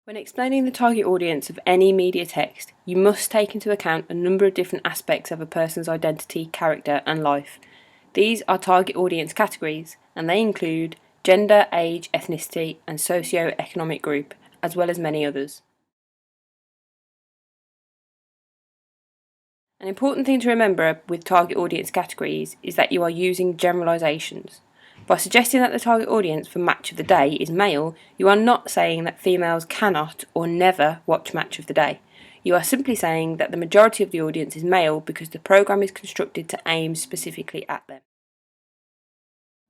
When explaining the target audience of any media text, you must take into account a number of different aspects of a person's identity, character, and life. These are target audience categories, and they include gender, age, ethnicity, and socio-economic group, as well as many others. An important thing to remember with target audience categories is that you are using generalisations. By suggesting that the target audience for Match of the Day is male, you are not saying that females cannot or never watch Match of the Day. You are simply saying that the majority of the audience is male because the programme is constructed to aim specifically at them.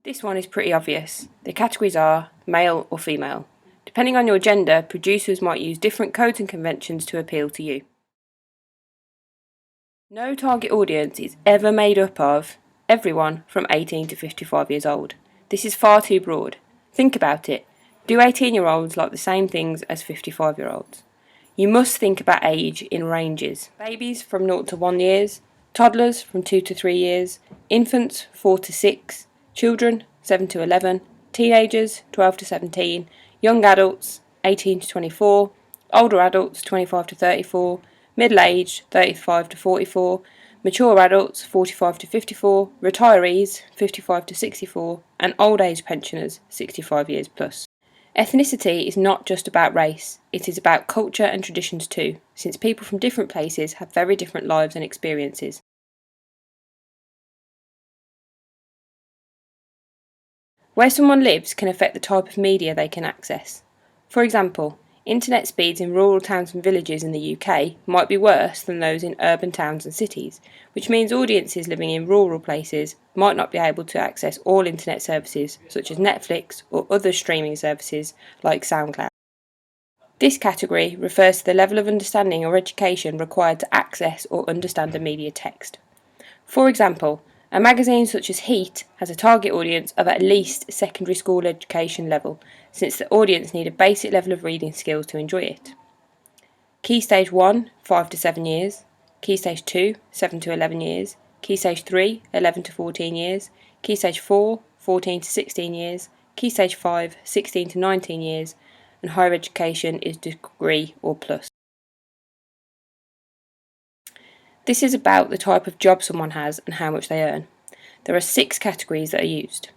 This one is pretty obvious. The categories are male or female. Depending on your gender, producers might use different codes and conventions to appeal to you. No target audience is ever made up of everyone from 18 to 55 years old. This is far too broad. Think about it. Do 18-year-olds like the same things as 55-year-olds? You must think about age in ranges. Babies from 0 to 1 years, toddlers from 2 to 3 years, infants 4 to 6, children 7 to 11, teenagers 12 to 17, young adults 18 to 24, older adults 25 to 34, middle-aged 35 to 44, mature adults 45 to 54, retirees 55 to 64, and old age pensioners 65 years plus. Ethnicity is not just about race, it is about culture and traditions too, since people from different places have very different lives and experiences. Where someone lives can affect the type of media they can access. For example, internet speeds in rural towns and villages in the UK might be worse than those in urban towns and cities, which means audiences living in rural places might not be able to access all internet services such as Netflix or other streaming services like SoundCloud. This category refers to the level of understanding or education required to access or understand a media text. For example, a magazine such as Heat has a target audience of at least secondary school education level, since the audience need a basic level of reading skills to enjoy it. Key Stage 1, 5 to 7 years. Key Stage 2, 7 to 11 years. Key Stage 3, 11 to 14 years. Key Stage 4, 14 to 16 years. Key Stage 5, 16 to 19 years. And higher education is degree or plus. This is about the type of job someone has and how much they earn. There are 6 categories that are used.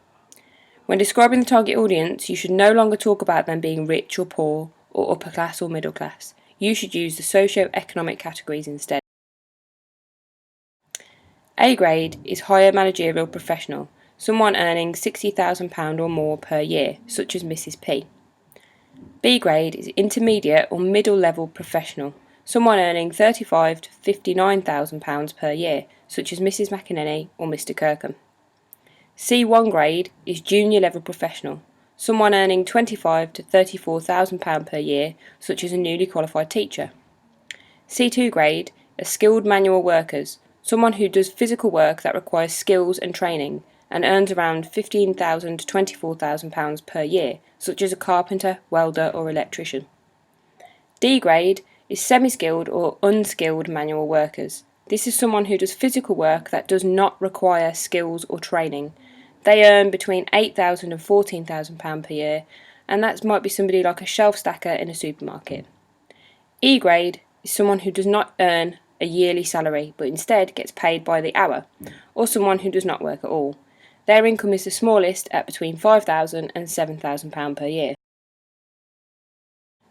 When describing the target audience, you should no longer talk about them being rich or poor, or upper class or middle class. You should use the socio-economic categories instead. A grade is higher managerial professional, someone earning £60,000 or more per year, such as Mrs. P. B grade is intermediate or middle level professional, someone earning £35,000 to £59,000 per year, such as Mrs. McInerney or Mr. Kirkham. C1 grade is junior level professional, someone earning £25,000 to £34,000 per year, such as a newly qualified teacher. C2 grade are skilled manual workers, someone who does physical work that requires skills and training and earns around £15,000 to £24,000 per year, such as a carpenter, welder or electrician. D grade is semi-skilled or unskilled manual workers. This is someone who does physical work that does not require skills or training. They earn between £8,000 and £14,000 per year, and that might be somebody like a shelf stacker in a supermarket. E grade is someone who does not earn a yearly salary, but instead gets paid by the hour, or someone who does not work at all. Their income is the smallest at between £5,000 and £7,000 per year.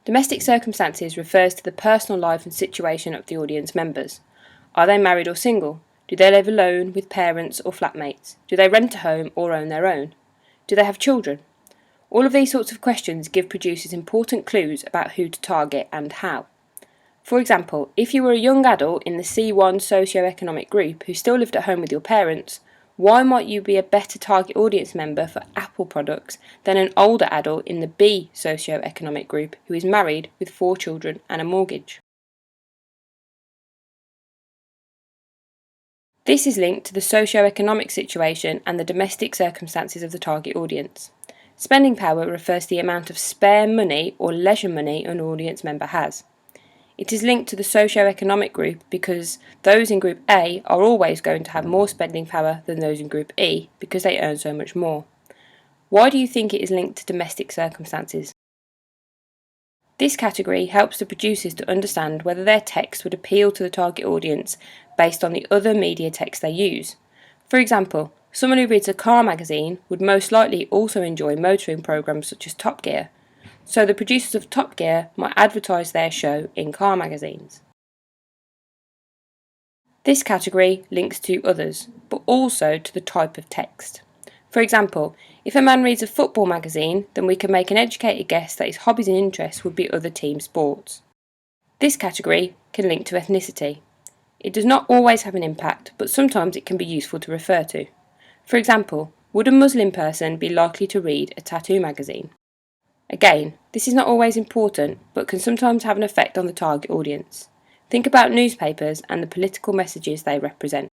Domestic circumstances refers to the personal life and situation of the audience members. Are they married or single? Do they live alone, with parents or flatmates? Do they rent a home or own their own? Do they have children? All of these sorts of questions give producers important clues about who to target and how. For example, if you were a young adult in the C1 socio-economic group who still lived at home with your parents, why might you be a better target audience member for Apple products than an older adult in the B socio-economic group who is married with 4 children and a mortgage? This is linked to the socio-economic situation and the domestic circumstances of the target audience. Spending power refers to the amount of spare money or leisure money an audience member has. It is linked to the socio-economic group because those in Group A are always going to have more spending power than those in Group E because they earn so much more. Why do you think it is linked to domestic circumstances? This category helps the producers to understand whether their text would appeal to the target audience based on the other media text they use. For example, someone who reads a car magazine would most likely also enjoy motoring programs such as Top Gear, so the producers of Top Gear might advertise their show in car magazines. This category links to others, but also to the type of text. For example, if a man reads a football magazine, then we can make an educated guess that his hobbies and interests would be other team sports. This category can link to ethnicity. It does not always have an impact, but sometimes it can be useful to refer to. For example, would a Muslim person be likely to read a tattoo magazine? Again, this is not always important, but can sometimes have an effect on the target audience. Think about newspapers and the political messages they represent.